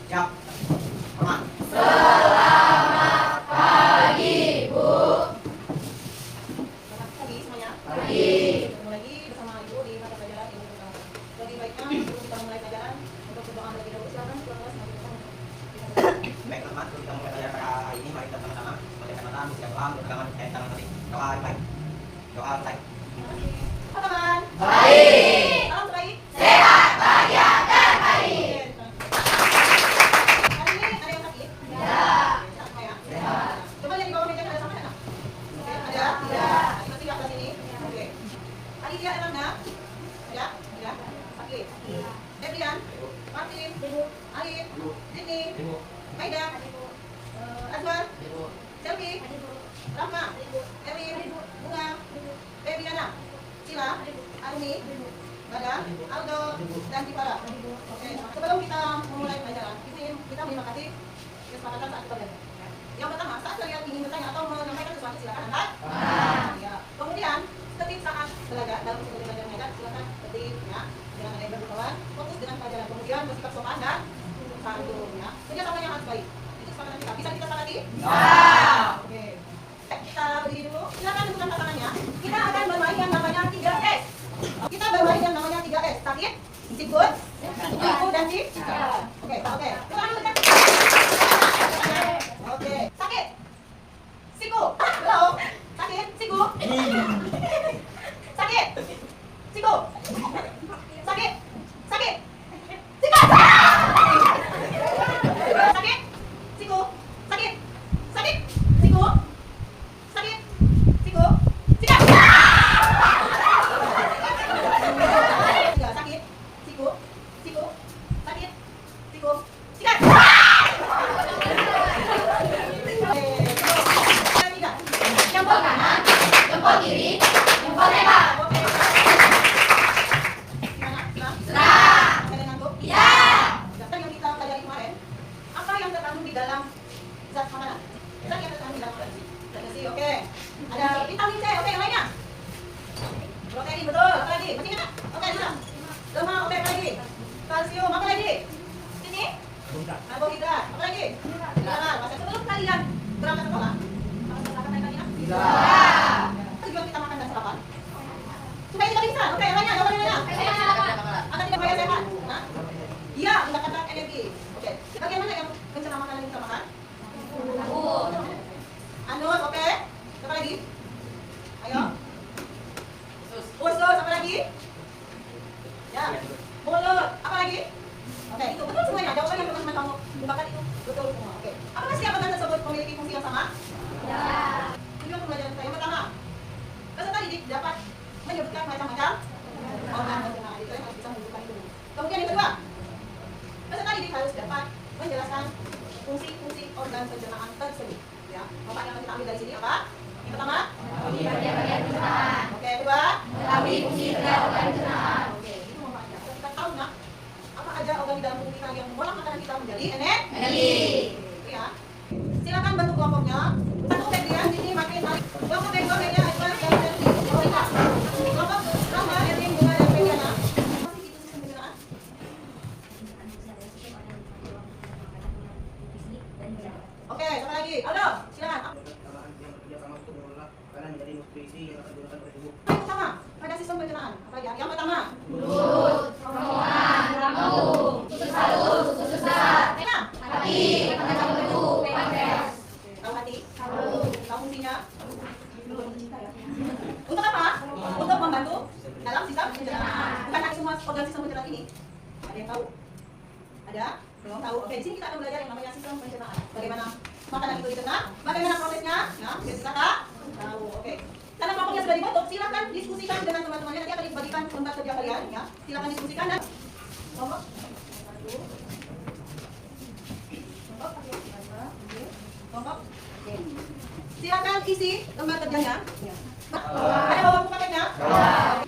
Siap. Aman. Selamat pagi, Bu. Selamat pagi semuanya. Pagi. Ketemu lagi bersama Ibu di mata pelajaran ilmu pengetahuan. Jadi baiknya sebelum kita mulai pelajaran untuk berdoa terlebih dahulu. Silakan keluar kelas maju depan. Baik teman-teman, sebelum kita mulai pelajaran pada hari ini, mari kita sama-sama membacakan mata, bersiap doa, berpegangan tangan tadi. Doa baik. Doa baik. Terima kasih. Apa kabar? Baik. Salam baik. Sehat, bahagia, dan baik. Hari ini ada yang sakit? Ya. Sehat semua ya? Sehat. Coba lihat di bawah meja ada sama enggak? Oke, ada? Tidak. Kita tinggal ke sini. Oke. Aditya Erlangga? Ada? Ada? Sakit. Debrian? Martin? Alif? Sydney? Maida? Azwar? Selvi? Rahma? Erwin? Bunga? Febiana? Sila? Arumi? Bada? Aldo? Dan Tifara? Oke, sebelum kita memulai pelajaran, kita terima kasih kesepakatan saat kita belajar. Yang pertama, saat kalian ingin bertanya atau menyampaikan sesuatu, silakan angkat. Ya. Kemudian, ketik saat belajar, dalam proses belajar mengajar, silakan ketik ya, dengan ada yang berkawan, fokus dengan pelajaran. Kemudian bersikap sopan dan santun ya. Kerjasamanya harus baik. Itu kesepakatan kita. Bisa kita sepakati? Oke. Kita berdiri dulu. Silakan tentukan pasangannya. Kita akan bermain yang namanya 3S. Kita bermain yang namanya 3S. Sakit, sikut, siku, dan si. Oke, oke. Oke, sakit, siku, belum, sakit, siku, sakit, siku, sakit, sakit, siku, sakit, siku, sakit, sakit, siku, sakit, siku, sikat. Tiga, sakit, siku, siku, sakit, siku, sikat. Jempol kanan, jempol kiri, jempol lebar. Oke. Gimana? Senang? Senang. Ada yang ngantuk? Ya. Zat yang kita pelajari kemarin, apa yang terkandung di dalam zat makanan? Zat yang terkandung di dalam makanan. Zat besi, oke. Ada vitamin C, oke. Yang lainnya? Protein, betul. Apa lagi? Masih ingat? Oke, sudah. Lemak, oke. Apa lagi? Kalsium, apa lagi? Sini? Karbohidrat, apa lagi? Mineral. Masa sebelum kalian berangkat sekolah, apa sarapan tadi kan? Tidak. Tujuan kita makan dan sarapan supaya kita pingsan. Oke, yang lainnya, jawaban yang lainnya. Agar tidak bahaya sehat. Nah, iya, mendapatkan energi. Oke, bagaimana yang rencana makanan yang kita makan? Anus, oke. Apa lagi? Ayo. Usus, apa lagi? Ya. Mulut, apa lagi? Oke, itu betul semuanya. Jawaban yang teman-teman kamu bukakan itu betul semua. Oke. Apakah setiap organ tersebut memiliki fungsi yang sama? Ya. Tujuan pembelajaran kita yang pertama, peserta didik dapat menyebutkan macam-macam organ pencernaan. Itu yang harus bisa menyebutkan itu. Kemudian yang kedua, peserta didik harus dapat menjelaskan fungsi-fungsi organ pencernaan tersebut. Ya, bapak yang akan kita ambil dari sini apa? Yang pertama, Bagian-bagian pencernaan. oke. Kedua, Mengetahui fungsi setiap organ pencernaan. oke. Itu manfaatnya. Kita tahu nak apa aja organ di dalam tubuh kita yang mengolah makanan kita menjadi Energi. Itu ya. Silakan bantu kelompoknya. Satu bagian sini makin naik. Kelompok kedua media Azwar dan Selvi. Kelompok Rahma, Erwin, Bunga dan Febiana. Masih itu sistem pencernaan? Oke, sama lagi. Aldo, silakan. Yang bekerja sama untuk mengolah makanan menjadi nutrisi yang akan digunakan oleh tubuh. Yang pertama, pada sistem pencernaan. Apa ya? Yang pertama. Mulut, kerongkongan, lambung, usus halus, usus besar, Enak. hati, pengendang beku, pankreas. Tahu hati? Tahu. Tahu fungsinya? Untuk apa? Untuk membantu dalam sistem pencernaan. Bukan hanya semua organ sistem pencernaan ini. Ada yang tahu? Ada? Belum tahu? Oke, di sini kita akan belajar yang namanya sistem pencernaan. Bagaimana makanan itu dicerna? Bagaimana prosesnya? Ya, biar kita tahu. Oke. Karena kelompoknya sudah dibentuk, silakan diskusikan dengan teman-temannya. Nanti akan dibagikan tempat kerja kalian. Ya, silakan diskusikan dan kelompok. Kelompok. Oke. Silakan isi lembar kerjanya. Ada bawa buku paketnya?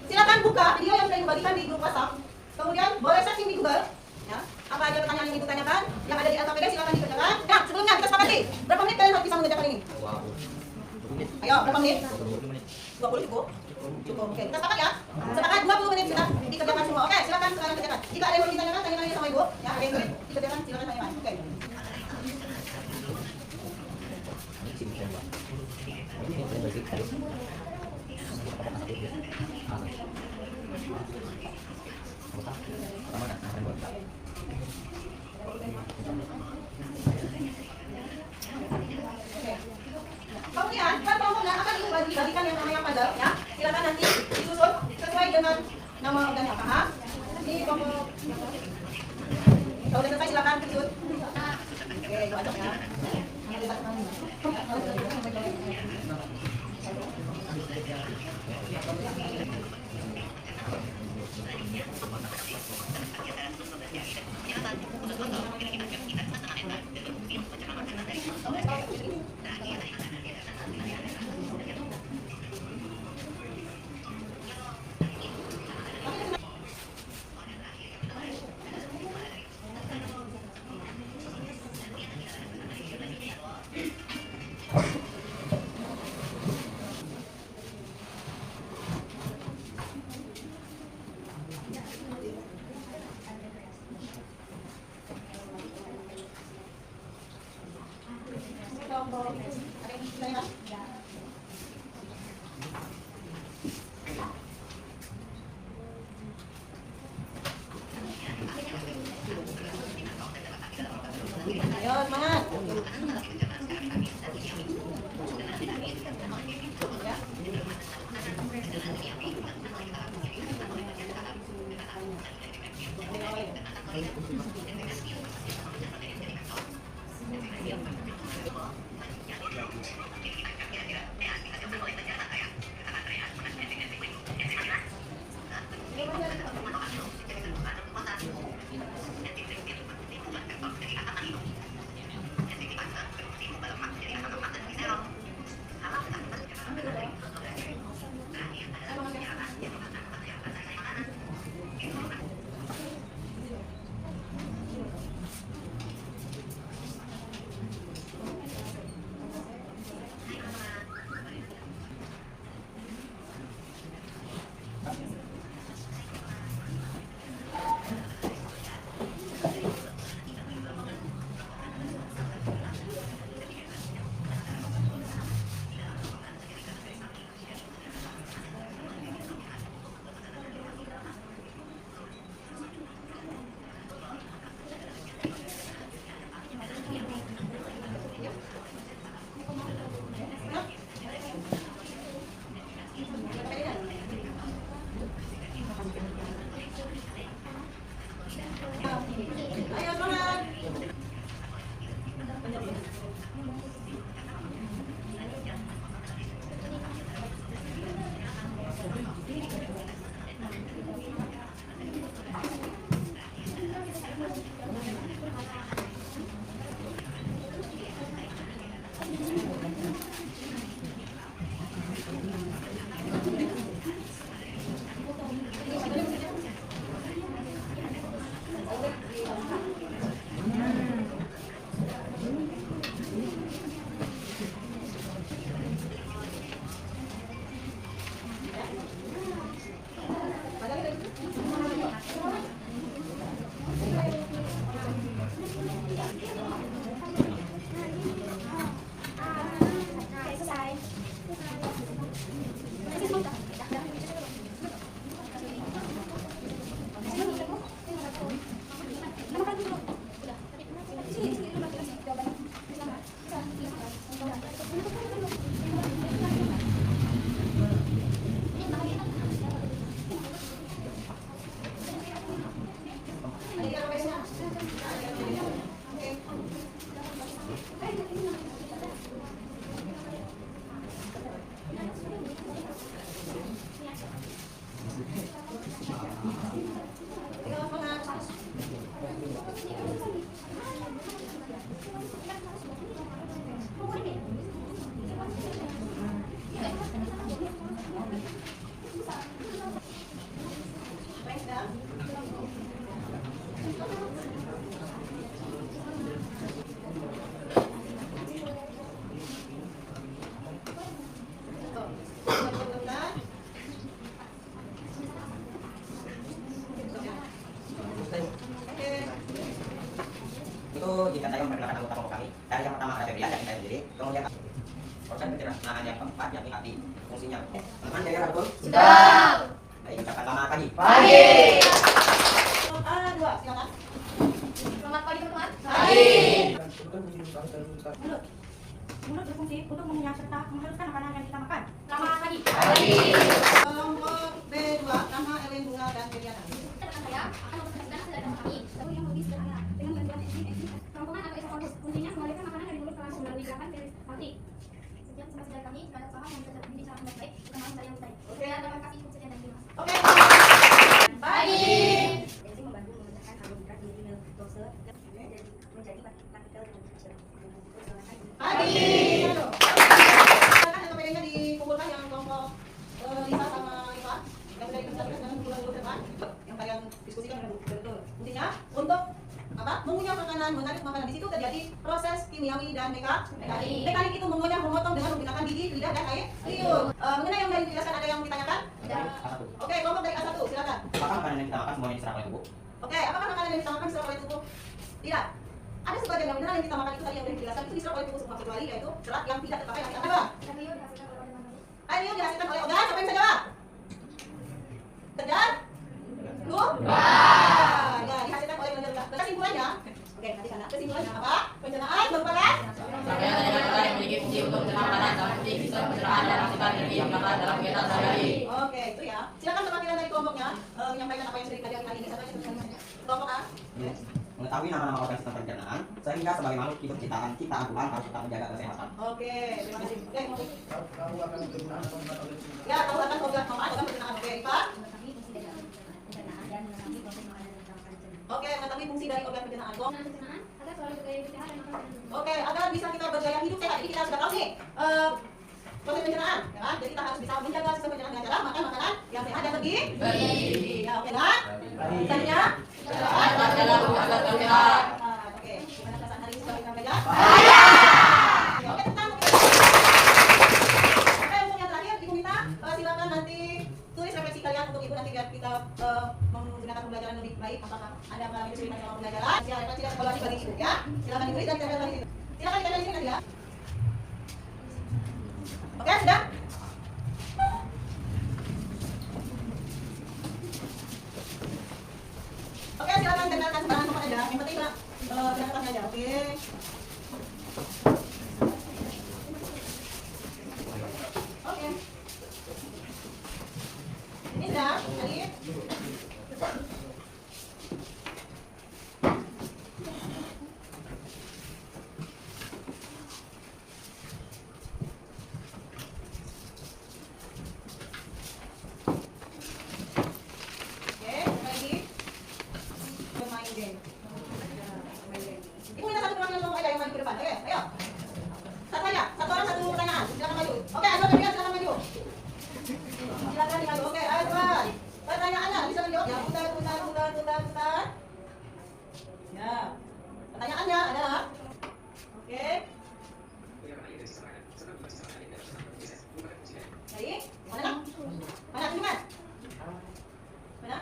Silakan buka video yang sudah dibagikan di grup WhatsApp. Kemudian boleh searching di Google. Ya. Apa aja pertanyaan yang ibu tanyakan? Yang ada di LKPD silakan dikerjakan. Nah, sebelumnya kita sepakati. Berapa menit kalian harus bisa mengerjakan ini? Ayo, berapa menit? 20 cukup? Cukup. Oke, kita sepakat ya? Sepakat 20 menit sudah dikerjakan semua. Oke, silakan sekarang kerjakan. Jika ada yang mau ditanyakan, tanyakan aja sama ibu. Ya, ada yang ingin dikerjakan, silakan tanyakan. Oke. Nama organnya apa? Ha? Ini kelompok. Kalau udah selesai silakan lanjut. Oke, itu aja ya. Kelompok. Ada yang lain? Ayo semangat. Ayo semangat. Itu jika saya memperkenalkan anggota kelompok kami, dari yang pertama ada Febrian, dari saya sendiri, kemudian proses pencernaan yang keempat yakni hati, fungsinya. Teman-teman dari Rasul? Sudah. Baik, ucapkan selamat pagi. Pagi. Dua, silakan. Selamat pagi teman-teman. Mulut berfungsi untuk mengenyang serta menghaluskan makanan yang kita makan. Selamat pagi. Kelompok B2, nama Martin, Bunga, dan Juliana. Rekan saya akan mempresentasikan hasil dari kampus kami. Lalu yang lebih sederhana dengan bantuan enzim kampungan atau esophagus. Kuncinya mengalirkan makanan dari mulut ke lambung melalui gerakan peristaltik. Sekian semua dari kami. Pada usaha yang bisa dibicarakan dengan baik, perkembangan saya yang baik. Sekian, terima kasih untuk sekian dan terima kasih. Oke. Pagi. Enzim membantu memecahkan karbohidrat di limbah glucose menjadi partikel yang kecil. Pagi. Silakan yang kepengennya dikumpulkan yang kelompok Lisa sama Iva. Yang sudah dipresentasikan dalam bulan dulu depan. Yang kalian diskusikan dengan betul. Intinya untuk apa? Mengunyah makanan, menarik makanan. Di situ terjadi proses kimiawi dan mekanik. Mekanik itu mengunyah, memotong dengan menggunakan gigi, lidah, dan air liur. Mengenai yang dari dijelaskan ada yang ditanyakan? A1. Oke, kelompok dari A1, silakan. Apakah makanan yang kita makan semuanya diserap oleh tubuh? Oke, apakah makanan yang kita makan diserap oleh tubuh? Tidak. Ada sebagian yang benar yang kita makan itu tadi yang sudah dijelaskan itu diserap oleh tubuh semua kecuali yaitu serat yang tidak terpakai nanti apa? Air liur dihasilkan oleh organ. Siapa yang bisa jawab? Kejar? Ya, dihasilkan oleh organ. Kesimpulannya, oke, nanti sana. Kesimpulannya apa? Pencernaan merupakan Rangkaian dengan makanan yang memiliki fungsi untuk mencerna makanan seperti sistem pencernaan dan menghasilkan energi yang bermanfaat dalam kegiatan sehari-hari. Oke, itu ya. Silakan perwakilan dari kelompoknya menyampaikan apa yang sudah dipelajari hari ini. Siapa yang kelompok A? Mengetahui nama-nama organ sistem pencernaan, sehingga sebagai makhluk hidup ciptaan Tuhan harus tetap menjaga kesehatan. Oke, terima kasih. Oke, ya, tahu akan organ pencernaan. Oke, Rifa. Oke, mengetahui fungsi dari organ pencernaan. Penggunaan pencernaan agar selalu bergaya hidup sehat dan makan dengan cukup. Oke, agar bisa kita bergaya hidup sehat. Jadi kita sudah tahu nih proses pencernaan, ya kan? Jadi kita harus bisa menjaga sistem pencernaan dengan cara makan makanan yang sehat dan bergizi. Ya, oke kan? Selanjutnya, Sehat dalam agar sehat. oke, gimana perasaan hari ini sebagai rekan belajar? Oke, tentang oke, untuk yang terakhir, Ibu minta silakan nanti tulis refleksi kalian untuk Ibu nanti biar kita menggunakan pembelajaran lebih baik. Apakah Anda mengalami kesulitan dalam pembelajaran? Silakan refleksi dan evaluasi bagi Ibu ya. Silakan ditulis dan ditempel di sini. Silakan ditempel di sini nanti ya. Oke, sudah? Oke, silakan tempelkan sembarangan tempat aja. Yang penting lah, kertasnya aja. Oke. Oke. Ini sudah, tadi. Oke, lagi. Bermain game. Ibu minta satu perwakilan kelompok aja yang maju ke depan. Oke, ayo. Satu aja, satu orang satu pertanyaan. Silakan maju. Oke, ayo berikan, silakan maju. Silakan dimaju. Oke, ayo cepat. Pertanyaannya bisa dijawab ya. Putar. Ya. Pertanyaannya adalah, oke. Jadi, mana? Mana tunjukkan? Mana?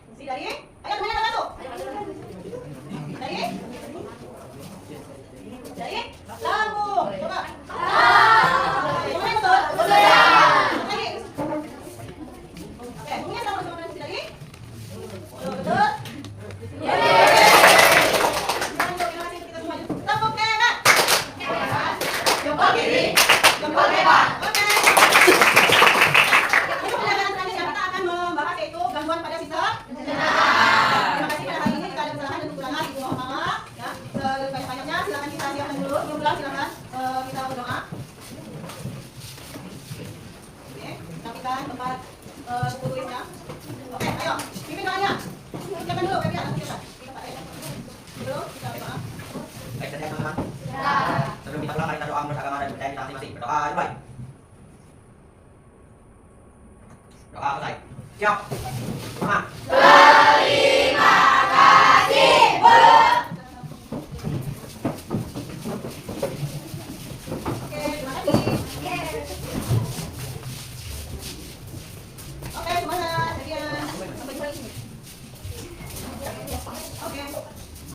Fungsi dari? Ayo semuanya satu. Dari? Lambung. Coba. Semuanya betul? Lagi. Oke, semuanya sama dengan fungsi dari? Betul. Tepuk tangan. Jempol kiri. Jempol kanan. Oke. Untuk pelajaran selanjutnya kita akan membahas yaitu gangguan pada sistem pencernaan. Terima kasih pada hari ini. Jika ada kesalahan dan kekurangan Ibu mohon maaf. Ya, sebanyak-banyaknya silakan kita siapkan dulu. Sebelum pulang silakan kita berdoa. Oke, rapikan tempat buku tulisnya. Oke, ayo pimpin doanya. Siapkan dulu, Febrian. Nanti kita dulu kita berdoa. Baik, saya teman-teman. Sebelum kita pulang, mari kita doa menurut agama dan budaya kita masing-masing. Berdoa, baik. Doa selesai. Siap.